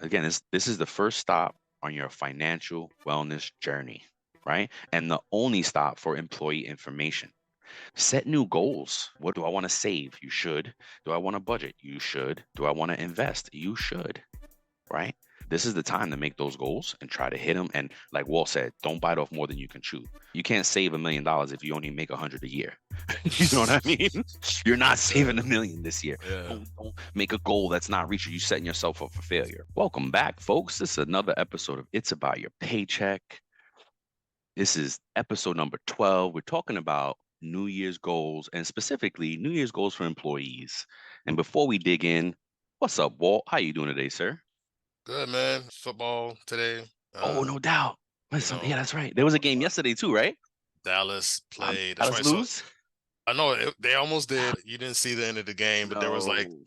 Again, this is the first stop on your financial wellness journey, right? And the only stop for employee information. Set new goals. What do I want to save? You should. Do I want to budget? You should. Do I want to invest? You should, right? This is the time to make those goals and try to hit them. And like Walt said, don't bite off more than you can chew. You can't save $1 million if you only make 100 a year. You know what I mean? You're not saving 1 million this year. Yeah. Don't make a goal that's not reachable. You're setting yourself up for failure. Welcome back, folks. This is another episode of It's About Your Paycheck. This is episode number 12. We're talking about New Year's goals and specifically New Year's goals for employees. And before we dig in, what's up, Walt? How you doing today, sir? Good, man. Football today. Oh, no doubt. You know, Yeah, that's right. There was a game yesterday too, right? Dallas played. That's Dallas right. So lose? I know they almost did. You didn't see the end of the game, but there was like No.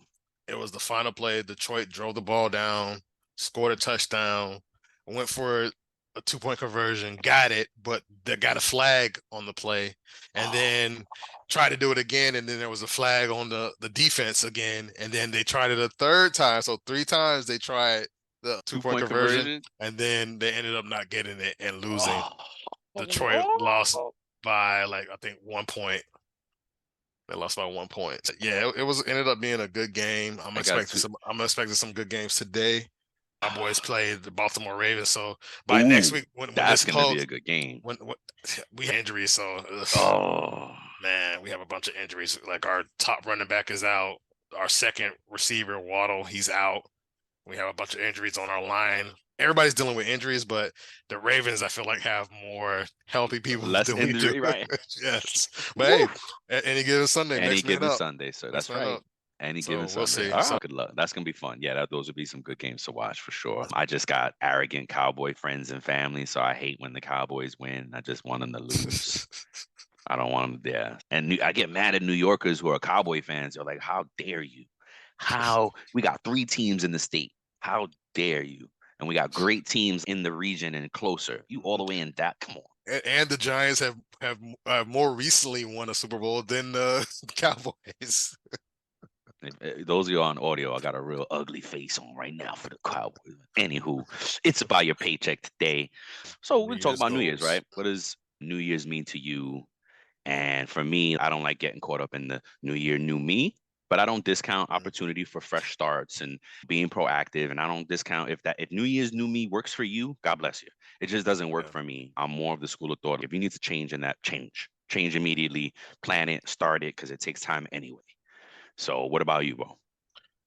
it was the final play. Detroit drove the ball down, scored a touchdown, went for a 2-point conversion, got it, but they got a flag on the play, and then tried to do it again, and then there was a flag on the defense again, and then they tried it a third time. So 3 times they tried the 2-point Two-point conversion, conversion. and then they ended up not getting it and losing. Oh. Detroit lost by like I think 1 point. They lost by 1 point. Yeah, it was ended up being a good game. I'm expecting some good games today. Our boys played the Baltimore Ravens, so by next week when That's this gonna be post, a good game. when we had injuries, so Oh, man, we have a bunch of injuries. Like our top running back is out. Our second receiver, Waddle, he's out. We have a bunch of injuries on our line. Everybody's dealing with injuries, but the Ravens, I feel like, have more healthy people less than we do. injury, right? Yes. But hey, any given Sunday, Any next man given up. Sunday, sir. Next That's man right. up. Any So given we'll Sunday. see. All right, So good luck. That's gonna be fun. Yeah, those would be some good games to watch for sure. I just got arrogant Cowboy friends and family, so I hate when the Cowboys win. I just want them to lose. I don't want them there. And I get mad at New Yorkers who are Cowboy fans. They're like, "How dare you? How we got 3 teams in the state? How dare you?" And we got great teams in the region and closer. You all the way in that? Come on. and the Giants have more recently won a Super Bowl than the Cowboys. Those of you on audio, I got a real ugly face on right now for the Cowboys. Anywho, it's about your paycheck today. So New we're talking Year's about New Year's, goals. right? What does New Year's mean to you? And for me, I don't like getting caught up in the new year, new me, but I don't discount opportunity for fresh starts and being proactive. And I don't discount if New Year's, new me works for you, God bless you. It just doesn't work Yeah. for me. I'm more of the school of thought. If you need to change in that, change immediately, plan it, start it, because it takes time anyway. So what about you, bro?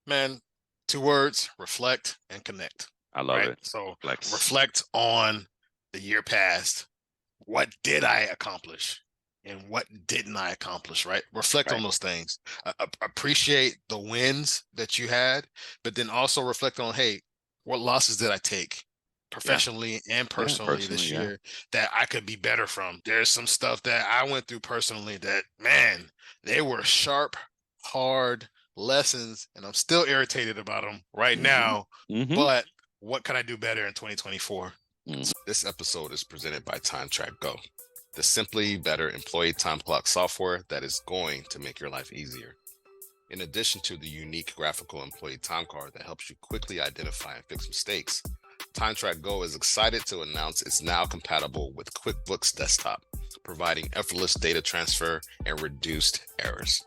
Man, 2 words: reflect and connect. I love Right. it. So Flex. reflect on the year past. What did I accomplish? And what didn't I accomplish? Right. Reflect on Right. those things. Appreciate the wins that you had, but then also reflect on, hey, what losses did I take Yeah. professionally and Yeah. personally Personally, this yeah. year that I could be better from? There's some stuff that I went through personally that, man, they were sharp, hard lessons, and I'm still irritated about them right now. Mm-hmm. But what can I do better in 2024? Mm. This episode is presented by TimeTraKGO, the simply better employee time clock software that is going to make your life easier. In addition to the unique graphical employee time card that helps you quickly identify and fix mistakes, TimeTraKGO is excited to announce it's now compatible with QuickBooks Desktop, providing effortless data transfer and reduced errors.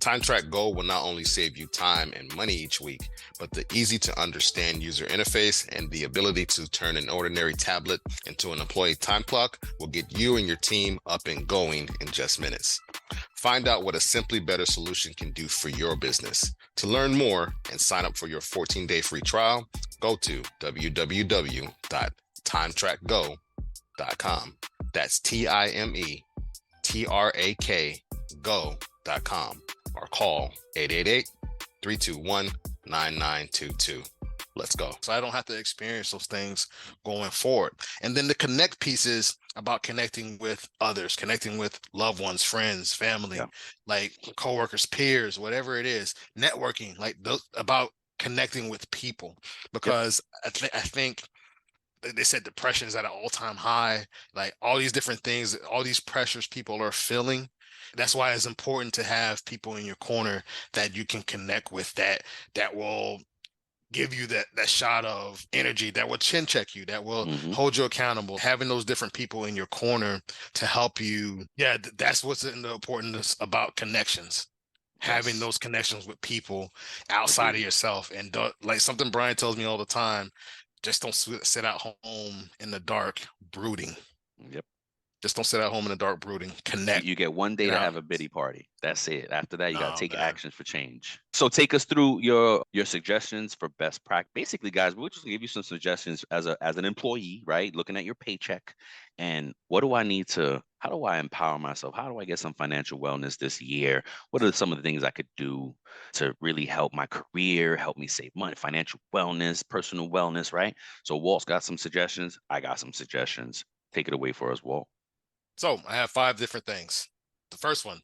TimeTraKGO will not only save you time and money each week, but the easy to understand user interface and the ability to turn an ordinary tablet into an employee time clock will get you and your team up and going in just minutes. Find out what a simply better solution can do for your business. To learn more and sign up for your 14-day free trial, go to www.timetrakgo.com. That's TimeTrak go.com or call 888-321-9922. Let's go. So I don't have to experience those things going forward. And then the connect pieces about connecting with others, connecting with loved ones, friends, family, like coworkers, peers, whatever it is, networking, like about connecting with people. Because I think they said depression is at an all-time high, like all these different things, all these pressures people are feeling. That's why it's important to have people in your corner that you can connect with that will give you that shot of energy, that will chin check you, that will Hmm. hold you accountable. Having those different people in your corner to help you. Yeah, that's what's in the importance about connections. Having Yes, those connections with people outside of agreed. yourself. And like something Brian tells me all the time, just don't sit at home in the dark brooding. Yep. Just don't sit at home in the dark brooding. Connect. You get one day Get to out. have a bitty party. That's it. After that, you got to No, take man. actions for change. So take us through your suggestions for best practice. Basically, guys, we'll just give you some suggestions as an employee, right? Looking at your paycheck, and what do I need to? How do I empower myself? How do I get some financial wellness this year? What are some of the things I could do to really help my career, help me save money, financial wellness, personal wellness, right? So Walt's got some suggestions. I got some suggestions. Take it away for us, Walt. So I have 5 different things. The first one,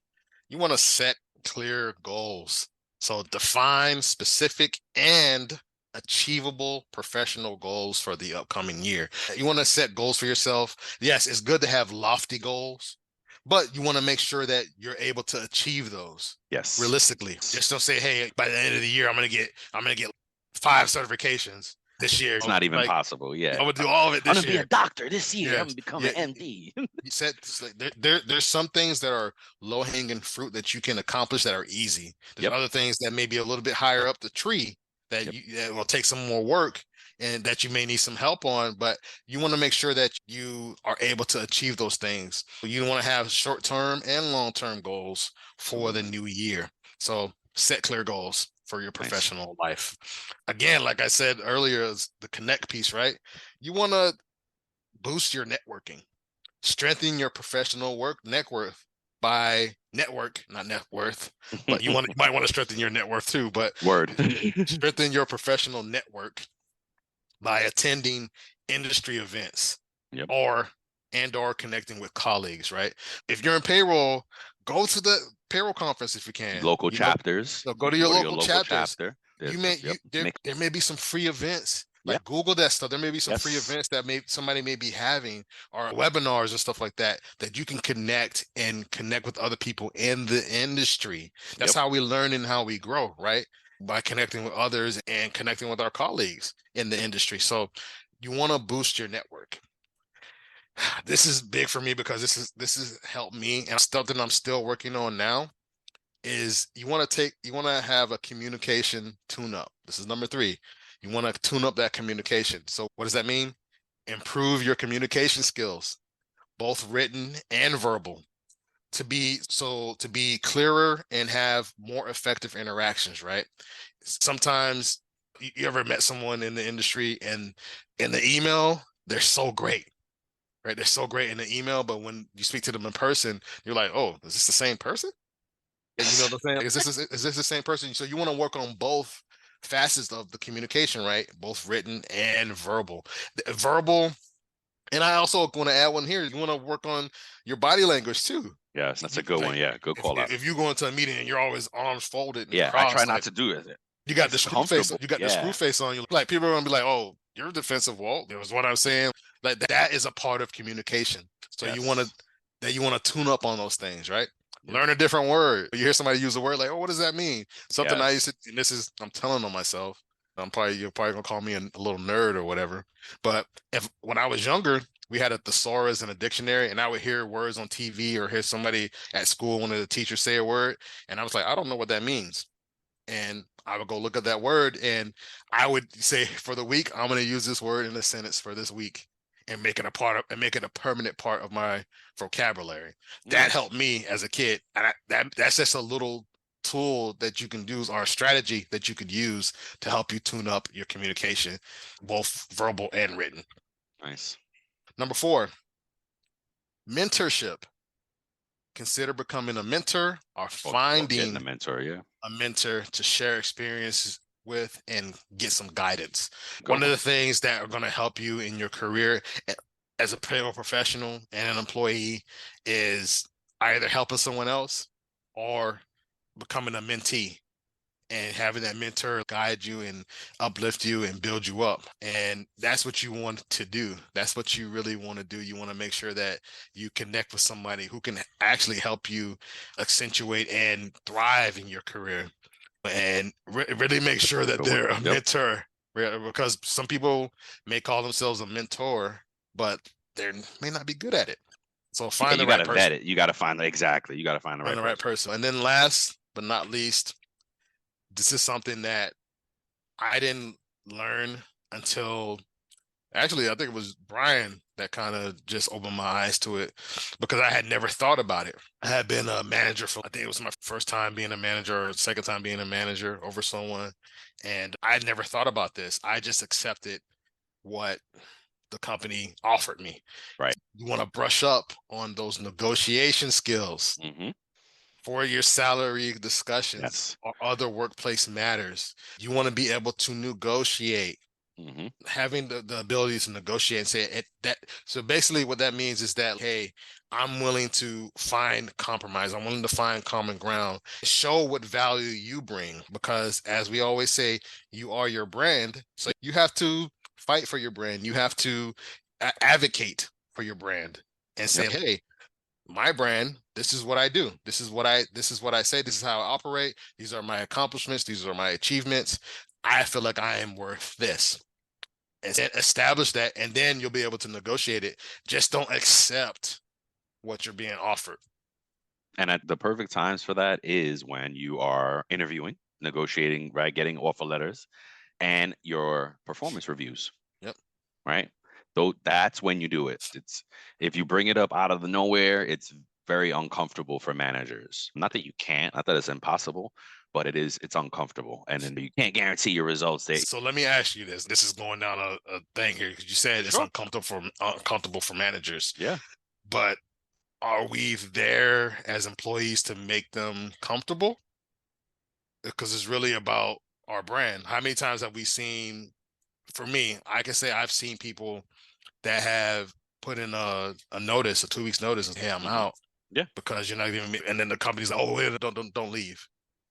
you want to set clear goals. So define specific and achievable professional goals for the upcoming year. You want to set goals for yourself. Yes, it's good to have lofty goals, but you want to make sure that you're able to achieve those Yes. realistically. Just don't say, "Hey, by the end of the year, I'm gonna get 5 certifications this year." It's not even Like, possible. I'm Yeah. gonna do all of it I'm this gonna be a year. doctor this year. I'm Yes. gonna become Yeah. an MD. You said there's some things that are low hanging fruit that you can accomplish that are easy. There's Yep. other things that may be a little bit higher up the tree that Yep. that will take some more work and that you may need some help on, but you want to make sure that you are able to achieve those things. You want to have short-term and long-term goals for the Absolutely. new year. So set clear goals for your Nice. professional life. Again, like I said earlier, is the connect piece, right? You want to boost your networking. Strengthen your professional work net worth by network, not net worth, but you might want to strengthen your net worth too, but Word. strengthen your professional network by attending industry events Yep. or or connecting with colleagues, right? If you're in payroll, go to the payroll conference if you can. Local chapters. Go You to can your go to your local local chapters. chapter. You There's may yep. Make there may be some free events. yep. Like Google that stuff. There may be some free Yes. events that somebody may be having or webinars and stuff like that that you can connect with other people in the industry. That's Yep. how we learn and how we grow, right? By connecting with others and connecting with our colleagues in the industry. So you want to boost your network. This is big for me because this has helped me and something I'm still working on now is you want to have a communication tune up. This is number 3. You want to tune up that communication. So what does that mean? Improve your communication skills, both written and verbal, to be clearer and have more effective interactions, right? Sometimes you ever met someone in the industry and in the email, they're so great, right? They're so great in the email, but when you speak to them in person, you're like, "Oh, is this the same person?" You know what I'm saying? Like, is this the same person? So you want to work on both facets of the communication, right? Both written and verbal. Verbal, and I also want to add one here. You want to work on your body language too. Yes. That's You, a good one. like Yeah. Good if call out. if you go into a meeting and you're always arms folded and Yeah. I try crossed, not like to do it. you got the It's screw face, comfortable. you got the screw Yeah. face on you. Like people are gonna be like, "Oh, you're defensive, Walt." It was what I'm saying. Like that is a part of communication. So Yes. you want to tune up on those things, right? Yep. Learn a different word. You hear somebody use a word like, "Oh, what does that mean?" Something I used Yes. to, and this is I'm telling on myself. You're probably gonna call me a little nerd or whatever. But if when I was younger, we had a thesaurus and a dictionary, and I would hear words on TV or hear somebody at school, one of the teachers say a word, and I was like, I don't know what that means. And I would go look at that word and I would say for the week, I'm going to use this word in a sentence for this week and make it a permanent part of my vocabulary. That Nice. helped me as a kid. And that's just a little tool that you can do or a strategy that you could use to help you tune up your communication, both verbal and written. Nice. Number 4, mentorship. Consider becoming a mentor or Or getting a finding mentor. Yeah. a mentor to share experiences with and get some guidance. Good One of one. the things that are going to help you in your career as a payroll professional and an employee is either helping someone else or becoming a mentee and having that mentor guide you and uplift you and build you up. And that's what you want to do. That's what you really want to do. You want to make sure that you connect with somebody who can actually help you accentuate and thrive in your career and really make sure that Good one. they're a Yep. mentor. Because some people may call themselves a mentor, but they may not be good at it. So Yeah, find the you got right to vet person. it. You got to find exactly. You got to find the Find right the right person. person. And then last but not least, this is something that I didn't learn until actually, I think it was Brian that kind of just opened my eyes to it because I had never thought about it. I had been a manager for, I think it was my first time being a manager or second time being a manager over someone. And I had never thought about this. I just accepted what the company offered me. Right. You want to brush up on those negotiation skills Mm-hmm. for your salary discussions Yes. or other workplace matters. You want to be able to negotiate, Mm-hmm. having the ability to negotiate and say it that. So basically what that means is that, hey, I'm willing to find compromise, I'm willing to find common ground, show what value you bring, because as we always say, you are your brand, so you have to fight for your brand, you have to advocate for your brand and say, Yep. hey, my brand, this is what I do, this is what I say, this is how I operate, these are my accomplishments, these are my achievements, I feel like I am worth this, and establish that, and then you'll be able to negotiate it. Just don't accept what you're being offered. And at the perfect times for that is when you are interviewing, negotiating, right, getting offer letters, and your performance reviews, Yep. right? So that's when you do it. It's if you bring it up out of the nowhere, it's very uncomfortable for managers. Not that you can't, not that it's impossible, but it's uncomfortable. And then you can't guarantee your results. They So let me ask you this. This is going down a thing here because you said it's sure. uncomfortable for managers, Yeah. but are we there as employees to make them comfortable? Because it's really about our brand. How many times have we seen? For me, I can say I've seen people that have put in a notice, a 2 weeks notice, and hey, I'm Hmm. out Yeah. because you're not giving me. And then the company's like, oh, wait, don't leave.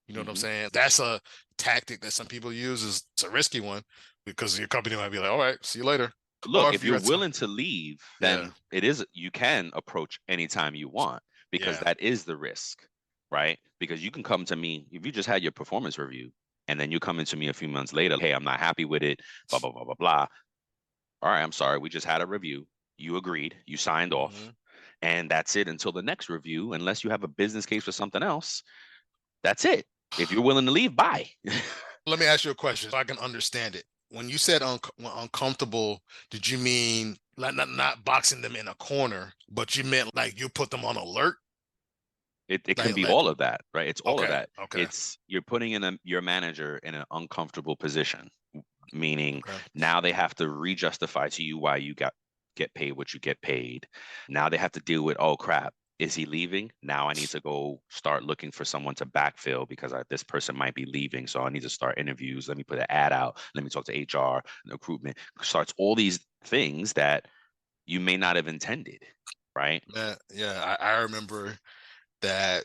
You know what I'm Hmm. saying? That's a tactic that some people use. It's a risky one because your company might be like, all right, see you later. Or Look, if if you're you're at, willing to leave, yeah, then it is you can approach anytime you want because yeah, that is the risk, right? Because you can come to me if you just had your performance review and then you come into me a few months later, hey, I'm not happy with it, blah blah blah blah blah. All right, I'm sorry, we just had a review. You agreed, you signed off, hmm. and that's it until the next review. Unless you have a business case for something else, that's it. If you're willing to leave, bye. Let me ask you a question so I can understand it. When you said uncomfortable, did you mean like not boxing them in a corner, but you meant like you put them on alert? It can be Like all of that, right? It's all of okay, that. okay, It's you're putting your manager in an uncomfortable position, meaning okay. now they have to re-justify to you why you get paid what you get paid. Now they have to deal with, oh crap, is he leaving? Now I need to go start looking for someone to backfill because this person might be leaving. So I need to start interviews. Let me put an ad out. Let me talk to HR, recruitment. Starts all these things that you may not have intended, right? Yeah, I remember that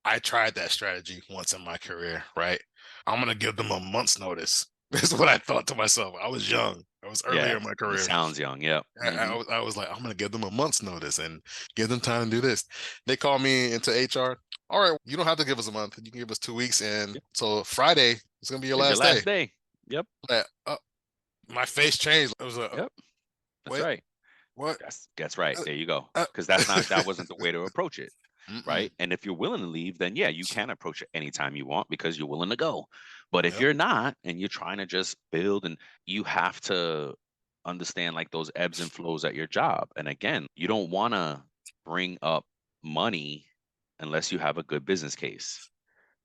I tried that strategy once in my career, right? I'm gonna give them a month's notice. That's what I thought to myself. I was young. I was earlier Yeah, in my it career. sounds young. Yep. Hmm. I was like, I'm gonna give them a month's notice and give them time to do this. They called me into HR. All right, you don't have to give us a month. You can give us 2 weeks, and Yep. so Friday is gonna be your It's your last day. last day. Yep. Like, my face changed. It was like, Yep. That's wait, right. what? That's right. Uh, There you go. uh. Because that wasn't the way to approach it, Mm-mm. right? And if you're willing to leave, then yeah, you can approach it anytime you want because you're willing to go. But if Yep. you're not and you're trying to just build and you have to understand like those ebbs and flows at your job. And again, you don't want to bring up money unless you have a good business case,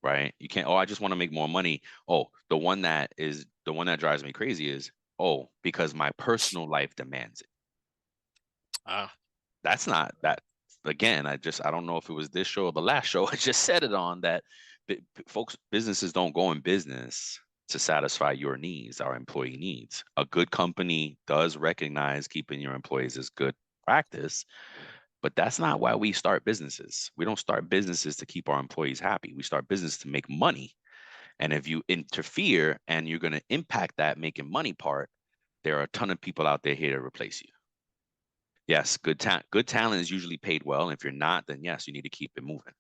right? You can't, oh, I just want to make more money. Oh, the one that drives me crazy is, oh, because my personal life demands it. Ah, That's not that. Again, I don't know if it was this show or the last show I just said it on that folks, businesses don't go in business to satisfy your needs, our employee needs. A good company does recognize keeping your employees as good practice, but that's not why we start businesses. We don't start businesses to keep our employees happy. We start business to make money. And if you interfere and you're going to impact that making money part, there are a ton of people out there here to replace you. Yes, good talent is usually paid well. And if you're not, then yes, you need to keep it moving.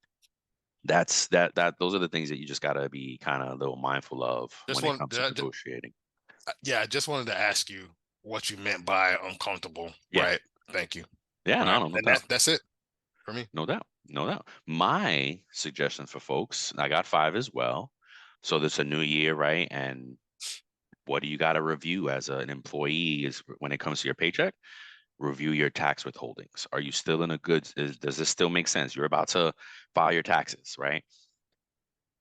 Those are the things that you just gotta be kind of a little mindful of just when it want comes to negotiating. Yeah, I just wanted to ask you what you meant by uncomfortable. Yeah. Right. Thank you. Yeah, All right. no And doubt. that's it for me. No doubt. No doubt. My suggestion for folks, I got 5 as well. So this a new year, right? And what do you got to review as an employee is when it comes to your paycheck? Review your tax withholdings. Are you still in a good, does this still make sense? You're about to file your taxes, right?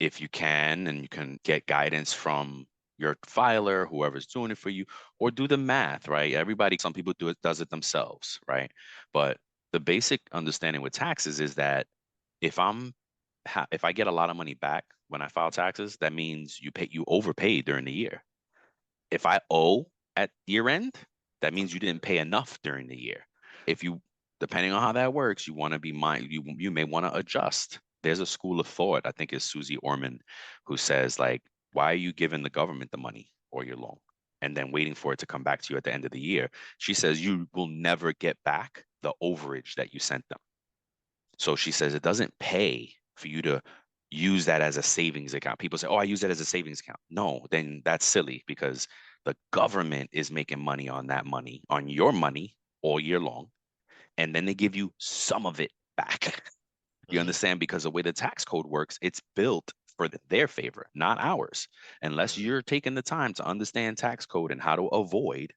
If you can, and you can get guidance from your filer, whoever's doing it for you, or do the math, right? Everybody, some people does it themselves, right? But the basic understanding with taxes is that if if I get a lot of money back when I file taxes, that means you overpaid during the year. If I owe at year end, that means you didn't pay enough during the year. If you, depending on how that works, you want to be you may want to adjust. There's a school of thought, I think it's Susie Orman, who says like, why are you giving the government the money all year long and then waiting for it to come back to you at the end of the year? She says you will never get back the overage that you sent them. So she says it doesn't pay for you to use that as a savings account. People say, "Oh, I use that as a savings account." No, then that's silly because the government is making money on that money, on your money all year long, and then they give you some of it back. You Hmm. understand? Because the way the tax code works, it's built for their favor, not ours. Unless Hmm. you're taking the time to understand tax code and how to avoid,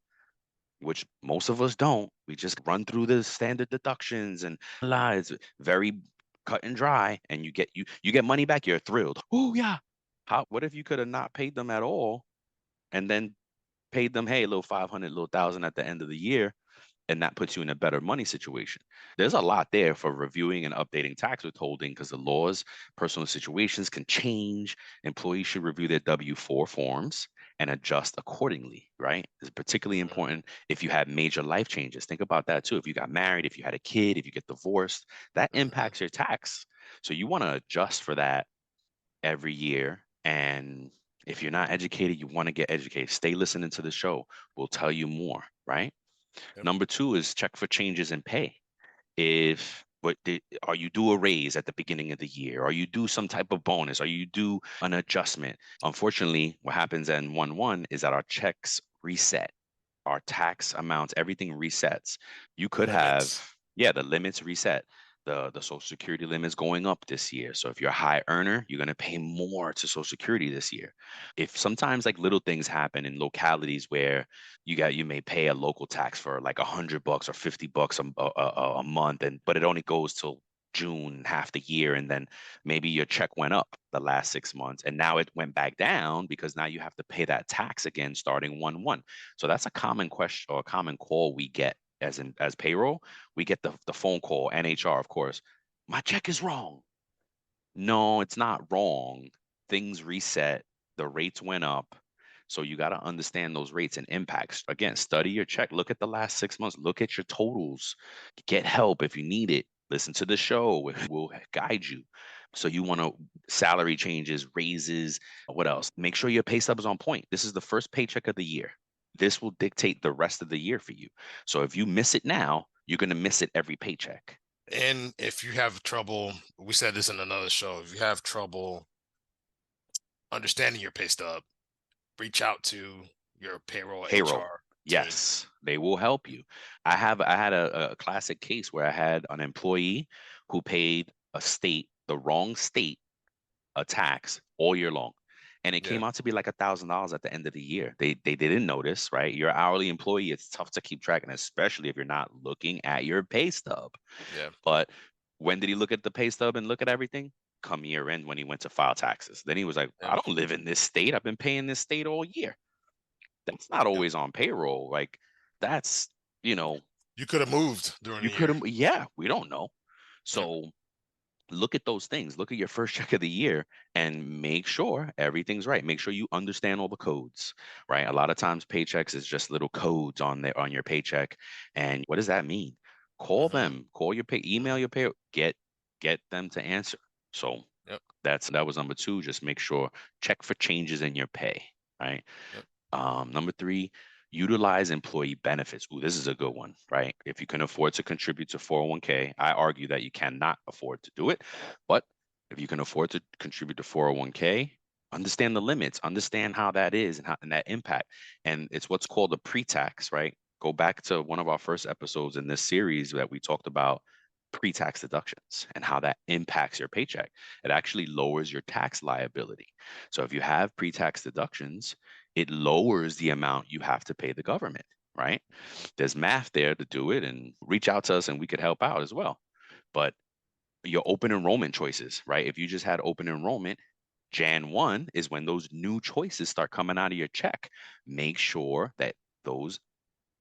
which most of us don't. We just run through the standard deductions and it's very cut and dry, and you get money back. You're thrilled. Oh yeah. How? What if you could have not paid them at all, and then paid them, hey, a little 500, little thousand at the end of the year, and that puts you in a better money situation. There's a lot there for reviewing and updating tax withholding because the laws, personal situations can change. Employees should review their W-4 forms and adjust accordingly, right? It's particularly Hmm. important if you have major life changes. Think about that too. If you got married, if you had a kid, if you get divorced, that Hmm. impacts your tax. So you want to adjust for that every year. And if you're not educated, you want to get educated. Stay listening to the show. We'll tell you more, right? Yep. Number two is check for changes in pay. If are you due a raise at the beginning of the year? Are you due some type of bonus? Are you due an adjustment? Unfortunately, what happens in 1/1 is that our checks reset, our tax amounts, everything resets. You The could have, limits. yeah, the limits reset. The Social Security limit is going up this year. So if you're a high earner, you're gonna pay more to Social Security this year. If sometimes like little things happen in localities where you may pay a local tax for like $100 or $50 a month, and but it only goes till June half the year, and then maybe your check went up the last 6 months, and now it went back down because now you have to pay that tax again starting 1/1. So that's a common question or a common call we get as payroll. We get the phone call, NHR, of course. My check is wrong. No, it's not wrong. Things reset, the rates went up. So you got to understand those rates and impacts. Again, study your check. Look at the last 6 months. Look at your totals. Get help if you need it. Listen to the show. It will guide you. So you want to salary changes, raises, what else? Make sure your pay stub is on point. This is the first paycheck of the year. This will dictate the rest of the year for you. So if you miss it now, you're going to miss it every paycheck. And if you have trouble, we said this in another show, if you have trouble understanding your pay stub, reach out to your payroll Payroll. HR team. Yes, they will help you. I had a classic case where I had an employee who paid the wrong state, a tax all year long. And it Yeah. came out to be like $1,000 at the end of the year. They didn't notice, right? You're an hourly employee. It's tough to keep track, and especially if you're not looking at your pay stub. Yeah. But when did he look at the pay stub and look at everything? Come year end when he went to file taxes. Then he was like, Yep. I don't live in this state. I've been paying this state all year. That's not Yep. always on payroll. Like that's, you know, You could have moved during you the could year. have, yeah, we don't know. Yep. So look at those things. Look at your first check of the year and make sure everything's right. Make sure you understand all the codes, right? A lot of times paychecks is just little codes on there on your paycheck. And what does that mean? Call Hmm. them, call your pay, email your pay, get them to answer. So Yep. that was number two. Just make sure check for changes in your pay, right? Yep. Number three, utilize employee benefits. Ooh, this is a good one, right? If you can afford to contribute to 401k, I argue that you cannot afford to do it. But if you can afford to contribute to 401k, Understand the limits, understand how that is and how and that impact. And it's what's called a pre-tax, right? Go back to one of our first episodes in this series that we talked about pre-tax deductions and how that impacts your paycheck. It actually lowers your tax liability. So if you have pre-tax deductions, it lowers the amount you have to pay the government, right? There's math there to do it, and reach out to us and we could help out as well. But your open enrollment choices, right? If you just had open enrollment, Jan 1 is when those new choices start coming out of your check. Make sure that those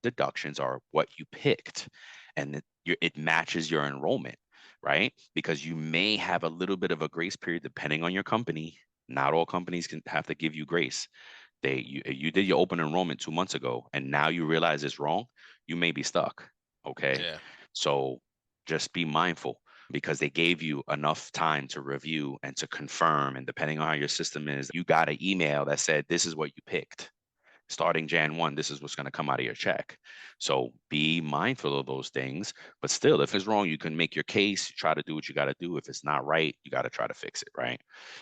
deductions are what you picked and it matches your enrollment, right? Because you may have a little bit of a grace period depending on your company. Not all companies can have to give you grace. You did your open enrollment 2 months ago and now you realize it's wrong, you may be stuck. Okay. Yeah. So just be mindful because they gave you enough time to review and to confirm. And depending on how your system is, you got an email that said, this is what you picked. Starting Jan 1, this is what's going to come out of your check. So be mindful of those things. But still, if it's wrong, you can make your case, try to do what you got to do. If it's not right, you got to try to fix it, right?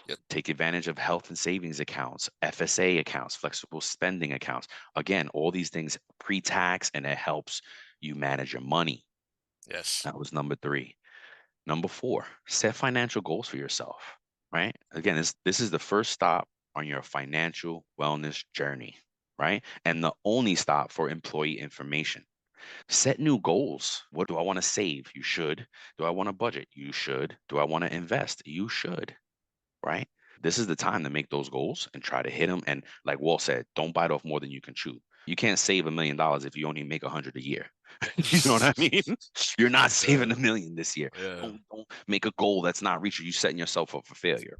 Yep. Take advantage of health and savings accounts, FSA accounts, flexible spending accounts. Again, all these things pre-tax and it helps you manage your money. Yes. That was number 3. Number 4, set financial goals for yourself, right? Again, this is the first stop on your financial wellness journey, right? And the only stop for employee information. Set new goals. What do I want to save? You should. Do I want to budget? You should. Do I want to invest? You should, right? This is the time to make those goals and try to hit them. And like Walt said, don't bite off more than you can chew. You can't save $1 million if you only make 100 a year. You know what I mean? You're not saving Yeah. $1 million this year. Yeah. Don't make a goal that's not reachable. You're setting yourself up for failure.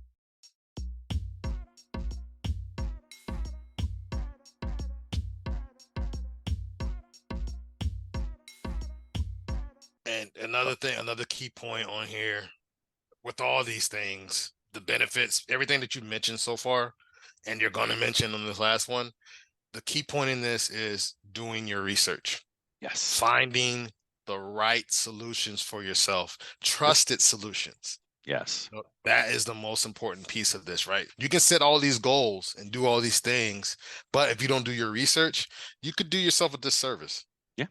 And another thing, another key point on here with all these things, the benefits, everything that you mentioned so far, and you're going to mention on this last one, the key point in this is doing your research, Yes. finding the right solutions for yourself, trusted solutions. Yes. That is the most important piece of this, right? You can set all these goals and do all these things, but if you don't do your research, you could do yourself a disservice. Yeah.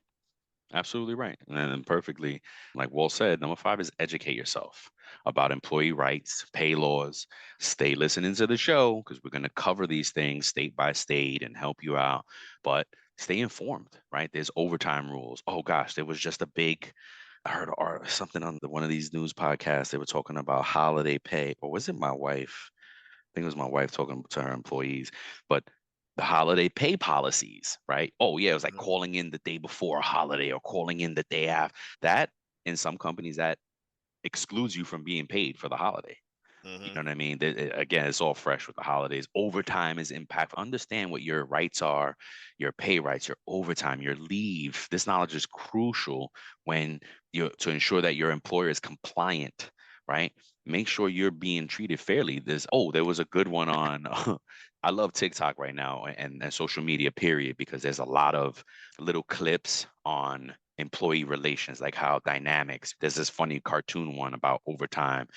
Absolutely right. And then perfectly, like Walt said, number 5 is educate yourself about employee rights, pay laws. Stay listening to the show because we're going to cover these things state by state and help you out. But stay informed, right? There's overtime rules. Oh gosh, there was just a big, I heard something on one of these news podcasts. They were talking about holiday pay, or was it my wife? I think it was my wife talking to her employees, but the holiday pay policies, right? Oh yeah, it was like Mhm. calling in the day before a holiday or calling in the day after. That in some companies that excludes you from being paid for the holiday. You Mhm. know what I mean? Again, it's all fresh with the holidays. Overtime is impactful. Understand what your rights are, your pay rights, your overtime, your leave. This knowledge is crucial when you to ensure that your employer is compliant, right? Make sure you're being treated fairly. There was a good one on I love TikTok right now and social media, period, because there's a lot of little clips on employee relations, like how dynamics. There's this funny cartoon one about overtime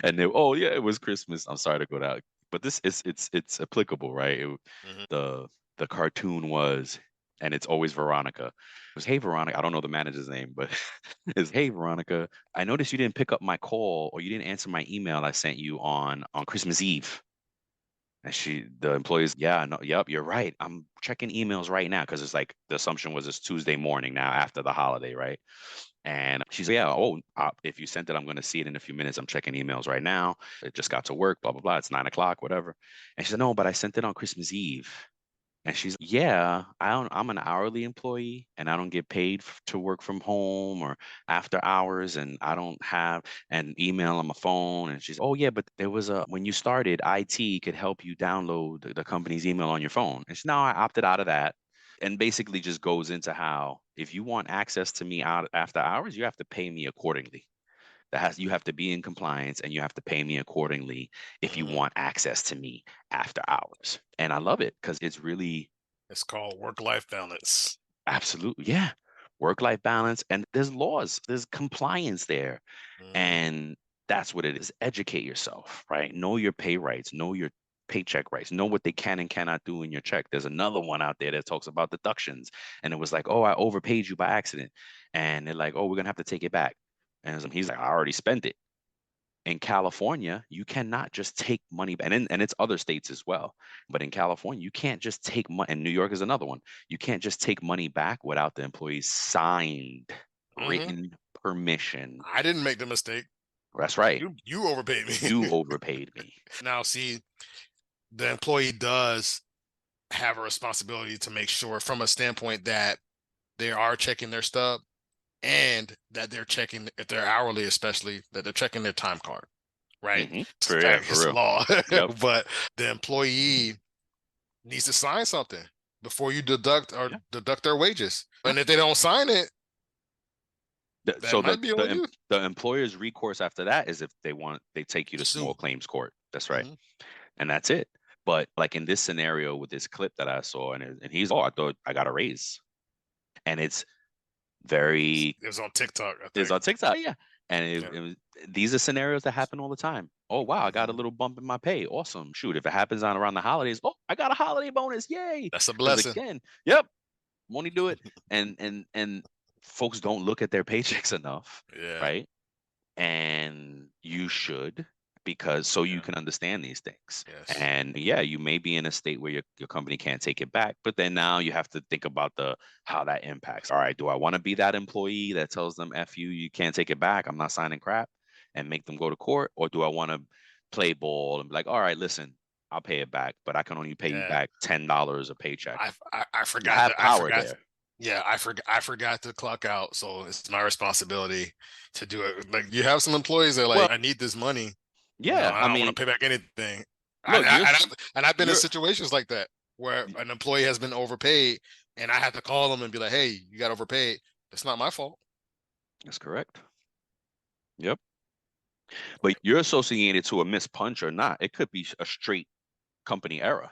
and they, oh yeah, it was Christmas. I'm sorry to go down, but this is it's applicable, right? Mhm. The the cartoon was, and it's always Veronica. It was, hey Veronica, I don't know the manager's name, but it's, hey Veronica, I noticed you didn't pick up my call or you didn't answer my email I sent you on Christmas Eve. And the employees, yeah, no, yep, you're right. I'm checking emails right now because it's like the assumption was it's Tuesday morning now after the holiday, right? And she's like, yeah, if you sent it, I'm going to see it in a few minutes. I'm checking emails right now. It just got to work, blah, blah, blah. It's 9 o'clock, whatever. And she said, no, but I sent it on Christmas Eve. And she's, yeah, I'm an hourly employee and I don't get paid to work from home or after hours. And I don't have an email on my phone. And she's, oh, yeah, but there was when you started, IT could help you download the company's email on your phone. And she, no, I opted out of that. And basically just goes into how if you want access to me out after hours, you have to pay me accordingly. You have to be in compliance and you have to pay me accordingly if you Mhm. want access to me after hours. And I love it because it's really It's called work-life balance. absolutely, yeah, work-life balance. And there's laws, there's compliance there. Mhm. And that's what it is. Educate yourself, right? Know your pay rights, know your paycheck rights. Know what they can and cannot do in your check. There's another one out there that talks about deductions. And it was like, oh, I overpaid you by accident. And they're like, oh, we're going to have to take it back. And he's like, I already spent it. In California, you cannot just take money back, and it's other states as well. But in California, you can't just take money, and New York is another one. You can't just take money back without the employee's signed written permission. I didn't make the mistake. That's right. You overpaid me. You overpaid me. Now, see, the employee does have a responsibility to make sure, from a standpoint that they are checking their stub, and that they're checking, if they're hourly especially, that they're checking their time card, right? It's real. law. Yep. But the employee needs to sign something before you deduct their wages. And if they don't sign it, so the employer's recourse after that is if they take you to small claims court. That's right. And that's it. But like in this scenario with this clip that I saw, and he's, I thought I got a raise. And it's very, it was on TikTok. It's on TikTok, yeah. And these are scenarios that happen all the time. Oh wow, I got a little bump in my pay. Awesome. Shoot, if it happens around the holidays, oh, I got a holiday bonus. Yay. That's a blessing. Again, yep. Won't he do it? And folks don't look at their paychecks enough. Yeah. Right. And you should, because so you can understand these things. Yes. And you may be in a state where your company can't take it back, but then now you have to think about how that impacts. All right, do I want to be that employee that tells them, F you can't take it back, I'm not signing crap, and make them go to court? Or do I want to play ball and be like, all right, listen, I'll pay it back, but I can only pay you back $10 a paycheck. I forgot. You have power there. Yeah, I forgot to clock out, so it's my responsibility to do it. Like, you have some employees that are like, I need this money. Yeah, I don't want to pay back anything. Look, and I've been in situations like that where an employee has been overpaid, and I have to call them and be like, "Hey, you got overpaid. That's not my fault." That's correct. Yep. But you're associated to a missed punch or not. It could be a straight company error.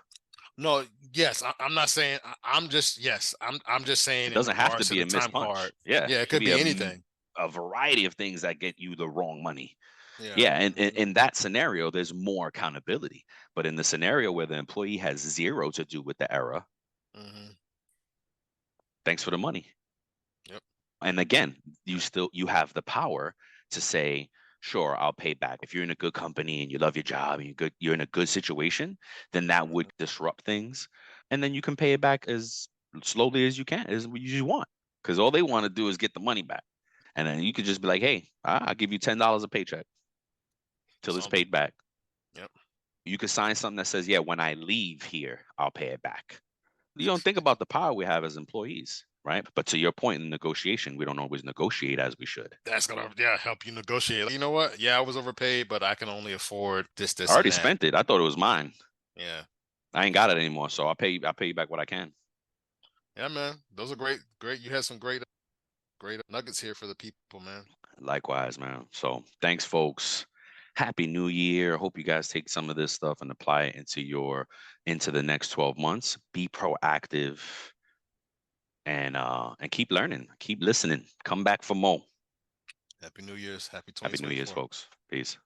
No, yes, I'm not saying. I'm just saying it doesn't have to be a missed punch. Yeah, it could be anything. A variety of things that get you the wrong money. Yeah, and in that scenario, there's more accountability. But in the scenario where the employee has zero to do with the error, thanks for the money. Yep. And again, you have the power to say, sure, I'll pay back. If you're in a good company and you love your job and you're in a good situation, then that would disrupt things. And then you can pay it back as slowly as you can, as you want. Because all they want to do is get the money back. And then you could just be like, hey, I'll give you $10 a paycheck till it's paid back. Yep. You could sign something that says, yeah, when I leave here, I'll pay it back. You don't think about the power we have as employees, right? But to your point in negotiation, we don't always negotiate as we should. That's gonna help you negotiate. You know what? Yeah, I was overpaid, but I can only afford this. I already spent it. I thought it was mine. Yeah. I ain't got it anymore, so I'll pay you back what I can. Yeah, man. Those are great. You had some great nuggets here for the people, man. Likewise, man. So thanks, folks. Happy New Year. Hope you guys take some of this stuff and apply it into the next 12 months. Be proactive and keep learning, keep listening. Come back for more. Happy New Year's. Happy 2024. Happy New Year's, folks. Peace.